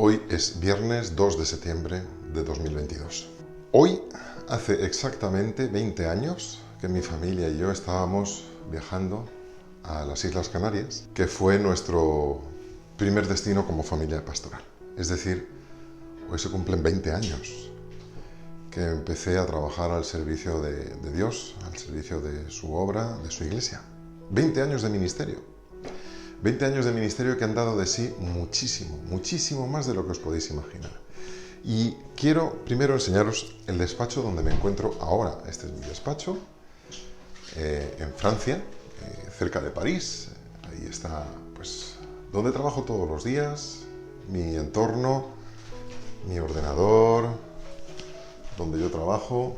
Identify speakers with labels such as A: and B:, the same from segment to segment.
A: Hoy es viernes 2 de septiembre de 2022. Hoy hace exactamente 20 años que mi familia y yo estábamos viajando a las Islas Canarias, que fue nuestro primer destino como familia pastoral. Es decir, hoy se cumplen 20 años que empecé a trabajar al servicio de Dios, al servicio de su obra, de su iglesia. 20 años de ministerio. 20 años de ministerio que han dado de sí muchísimo, muchísimo más de lo que os podéis imaginar. Y quiero primero enseñaros el despacho donde me encuentro ahora. Este es mi despacho, en Francia, cerca de París. Ahí está, pues, donde trabajo todos los días, mi entorno, mi ordenador, donde yo trabajo.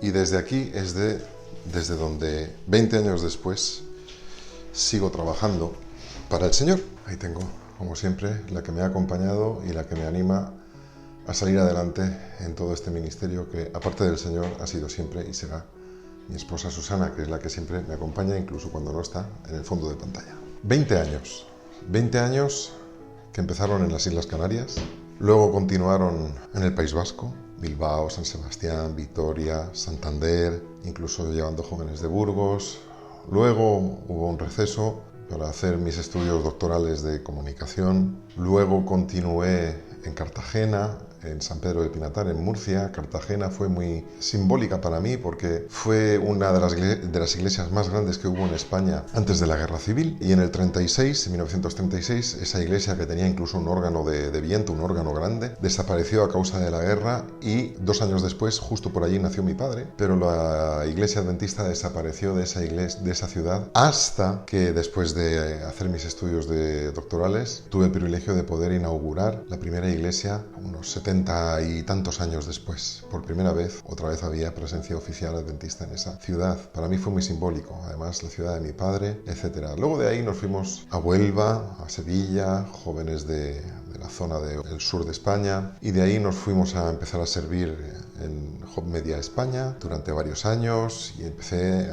A: Y desde aquí es desde donde 20 años después sigo trabajando para el Señor. Ahí tengo, como siempre, la que me ha acompañado y la que me anima a salir adelante en todo este ministerio que, aparte del Señor, ha sido siempre y será mi esposa Susana, que es la que siempre me acompaña, incluso cuando no está en el fondo de pantalla. 20 años que empezaron en las Islas Canarias, luego continuaron en el País Vasco, Bilbao, San Sebastián, Vitoria, Santander, incluso llevando jóvenes de Burgos. Luego hubo un receso para hacer mis estudios doctorales de comunicación. Luego continué en Cartagena, en San Pedro de Pinatar, en Murcia. Cartagena fue muy simbólica para mí porque fue una de las iglesias más grandes que hubo en España antes de la Guerra Civil. Y en el 36, en 1936, esa iglesia, que tenía incluso un órgano de viento, un órgano grande, desapareció a causa de la guerra y 2 años después, justo por allí, nació mi padre. Pero la iglesia adventista desapareció de esa ciudad hasta que, después de hacer mis estudios doctorales, tuve el privilegio de poder inaugurar la primera iglesia unos 70 y tantos años después. Por primera vez, otra vez había presencia oficial adventista en esa ciudad. Para mí fue muy simbólico, además la ciudad de mi padre, etc. Luego de ahí nos fuimos a Huelva, a Sevilla, jóvenes de la zona del sur de España, y de ahí nos fuimos a empezar a servir en Job Media España durante varios años y empecé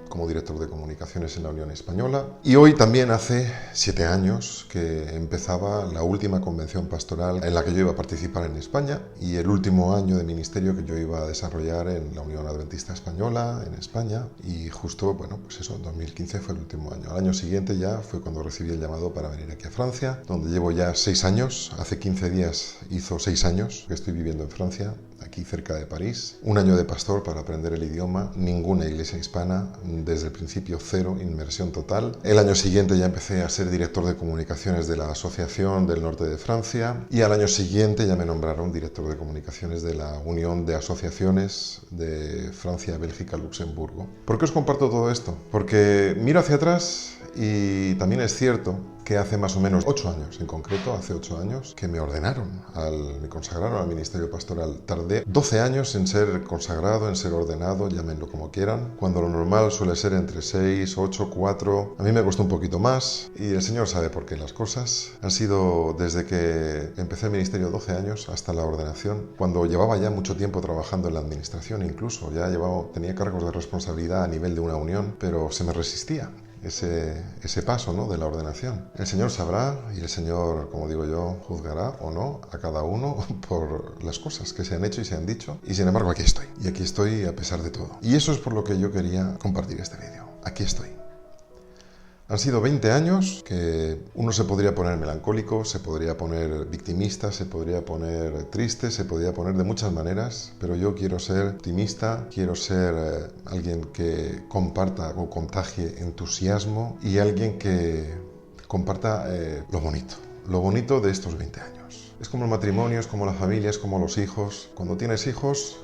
A: como director de comunicaciones en la Unión Española. Y hoy también hace 7 años que empezaba la última convención pastoral en la que yo iba a participar en España y el último año de ministerio que yo iba a desarrollar en la Unión Adventista Española, en España. Y justo, bueno, pues eso, 2015 fue el último año. Al año siguiente ya fue cuando recibí el llamado para venir aquí a Francia, donde llevo ya 6 años. Hace 15 días hizo 6 años que estoy viviendo en Francia, aquí cerca de París. Un año de pastor para aprender el idioma, ninguna iglesia hispana, desde el principio cero, inmersión total. El año siguiente ya empecé a ser director de comunicaciones de la Asociación del Norte de Francia y al año siguiente ya me nombraron director de comunicaciones de la Unión de Asociaciones de Francia, Bélgica, Luxemburgo. ¿Por qué os comparto todo esto? Porque miro hacia atrás y también es cierto que hace más o menos 8 años, en concreto, hace 8 años, que me consagraron al ministerio pastoral. Tardé 12 años en ser consagrado, en ser ordenado, llámenlo como quieran, cuando lo normal suele ser entre 6, 8, 4. A mí me costó un poquito más y el Señor sabe por qué las cosas. Han sido desde que empecé el ministerio 12 años hasta la ordenación, cuando llevaba ya mucho tiempo trabajando en la administración, incluso ya tenía cargos de responsabilidad a nivel de una unión, pero se me resistía ese paso, ¿no?, de la ordenación. El Señor sabrá y el Señor, como digo yo, juzgará o no a cada uno por las cosas que se han hecho y se han dicho. Y sin embargo, aquí estoy. Y aquí estoy a pesar de todo. Y eso es por lo que yo quería compartir este vídeo. Aquí estoy. Han sido 20 años que uno se podría poner melancólico, se podría poner victimista, se podría poner triste, se podría poner de muchas maneras, pero yo quiero ser optimista, quiero ser alguien que comparta o contagie entusiasmo y alguien que comparta lo bonito de estos 20 años. Es como el matrimonio, es como la familia, es como los hijos. Cuando tienes hijos,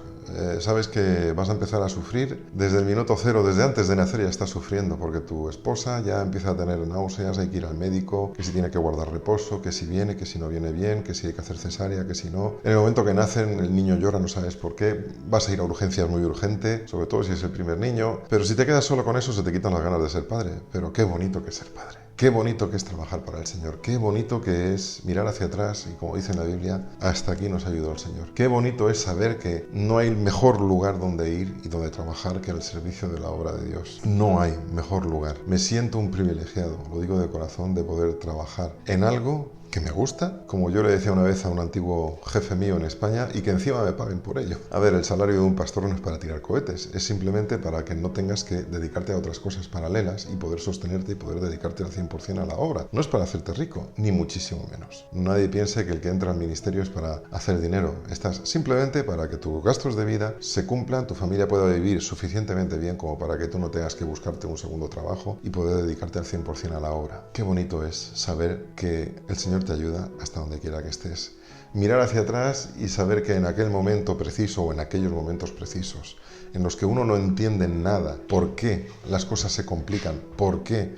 A: sabes que vas a empezar a sufrir desde el minuto cero, desde antes de nacer ya estás sufriendo, porque tu esposa ya empieza a tener náuseas, hay que ir al médico, que si tiene que guardar reposo, que si viene, que si no viene bien, que si hay que hacer cesárea, que si no. En el momento que nacen, el niño llora, no sabes por qué, vas a ir a urgencias muy urgente, sobre todo si es el primer niño, pero si te quedas solo con eso se te quitan las ganas de ser padre. Pero qué bonito que es ser padre. Qué bonito que es trabajar para el Señor, qué bonito que es mirar hacia atrás y, como dice en la Biblia, hasta aquí nos ayudó el Señor. Qué bonito es saber que no hay mejor lugar donde ir y donde trabajar que el servicio de la obra de Dios. No hay mejor lugar. Me siento un privilegiado, lo digo de corazón, de poder trabajar en algo que me gusta, como yo le decía una vez a un antiguo jefe mío en España, y que encima me paguen por ello. A ver, el salario de un pastor no es para tirar cohetes, es simplemente para que no tengas que dedicarte a otras cosas paralelas y poder sostenerte y poder dedicarte al 100% a la obra. No es para hacerte rico, ni muchísimo menos. Nadie piense que el que entra al ministerio es para hacer dinero. Estás simplemente para que tus gastos de vida se cumplan, tu familia pueda vivir suficientemente bien como para que tú no tengas que buscarte un segundo trabajo y poder dedicarte al 100% a la obra. Qué bonito es saber que el Señor te ayuda hasta donde quiera que estés. Mirar hacia atrás y saber que en aquel momento preciso o en aquellos momentos precisos en los que uno no entiende nada, por qué las cosas se complican, por qué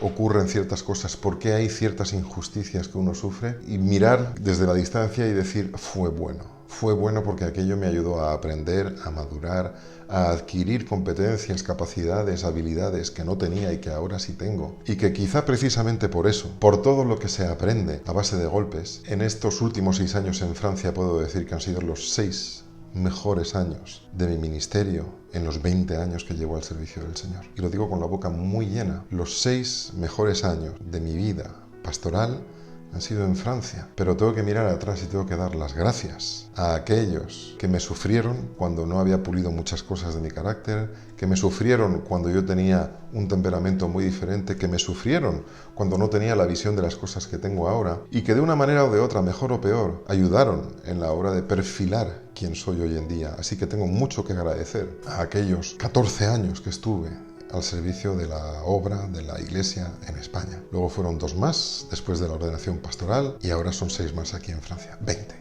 A: ocurren ciertas cosas, por qué hay ciertas injusticias que uno sufre, y mirar desde la distancia y decir, fue bueno porque aquello me ayudó a aprender, a madurar, a adquirir competencias, capacidades, habilidades que no tenía y que ahora sí tengo. Y que quizá precisamente por eso, por todo lo que se aprende a base de golpes, en estos últimos 6 años en Francia puedo decir que han sido los 6 mejores años de mi ministerio en los 20 años que llevo al servicio del Señor. Y lo digo con la boca muy llena. Los 6 mejores años de mi vida pastoral han sido en Francia, pero tengo que mirar atrás y tengo que dar las gracias a aquellos que me sufrieron cuando no había pulido muchas cosas de mi carácter, que me sufrieron cuando yo tenía un temperamento muy diferente, que me sufrieron cuando no tenía la visión de las cosas que tengo ahora, y que de una manera o de otra, mejor o peor, ayudaron en la hora de perfilar quién soy hoy en día. Así que tengo mucho que agradecer a aquellos 14 años que estuve al servicio de la obra de la Iglesia en España. Luego fueron 2 más después de la ordenación pastoral y ahora son 6 más aquí en Francia. 20.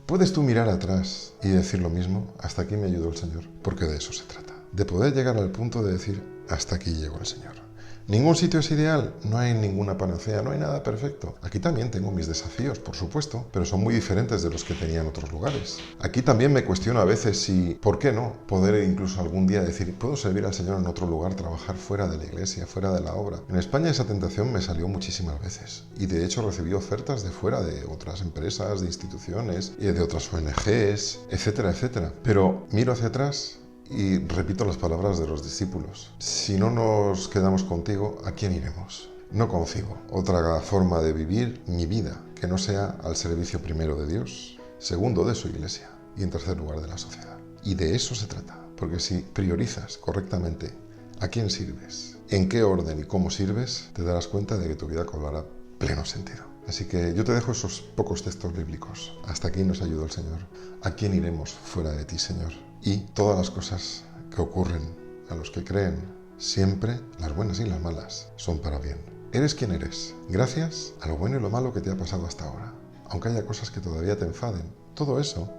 A: ¿Puedes tú mirar atrás y decir lo mismo? Hasta aquí me ayudó el Señor, porque de eso se trata. De poder llegar al punto de decir, hasta aquí llegó el Señor. ¿Ningún sitio es ideal? No hay ninguna panacea, no hay nada perfecto. Aquí también tengo mis desafíos, por supuesto, pero son muy diferentes de los que tenía en otros lugares. Aquí también me cuestiono a veces si, ¿por qué no? Poder incluso algún día decir, ¿puedo servir al Señor en otro lugar, trabajar fuera de la iglesia, fuera de la obra? En España esa tentación me salió muchísimas veces y de hecho recibí ofertas de fuera de otras empresas, de instituciones, y de otras ONGs, etcétera, etcétera. Pero miro hacia atrás y repito las palabras de los discípulos. Si no nos quedamos contigo, ¿a quién iremos? No concibo otra forma de vivir mi vida que no sea al servicio primero de Dios, segundo de su iglesia y en tercer lugar de la sociedad. Y de eso se trata, porque si priorizas correctamente a quién sirves, en qué orden y cómo sirves, te darás cuenta de que tu vida cobrará pleno sentido. Así que yo te dejo esos pocos textos bíblicos. Hasta aquí nos ayudó el Señor. ¿A quién iremos fuera de ti, Señor? Y todas las cosas que ocurren a los que creen, siempre, las buenas y las malas, son para bien. Eres quien eres, gracias a lo bueno y lo malo que te ha pasado hasta ahora. Aunque haya cosas que todavía te enfaden, todo eso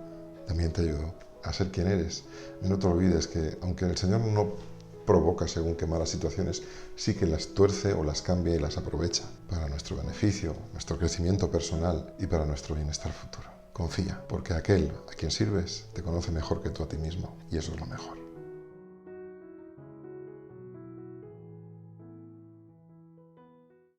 A: también te ayudó a ser quien eres. Y no te olvides que, aunque el Señor no provoca según qué malas situaciones, sí que las tuerce o las cambia y las aprovecha para nuestro beneficio, nuestro crecimiento personal y para nuestro bienestar futuro. Confía, porque aquel a quien sirves te conoce mejor que tú a ti mismo y eso es lo mejor.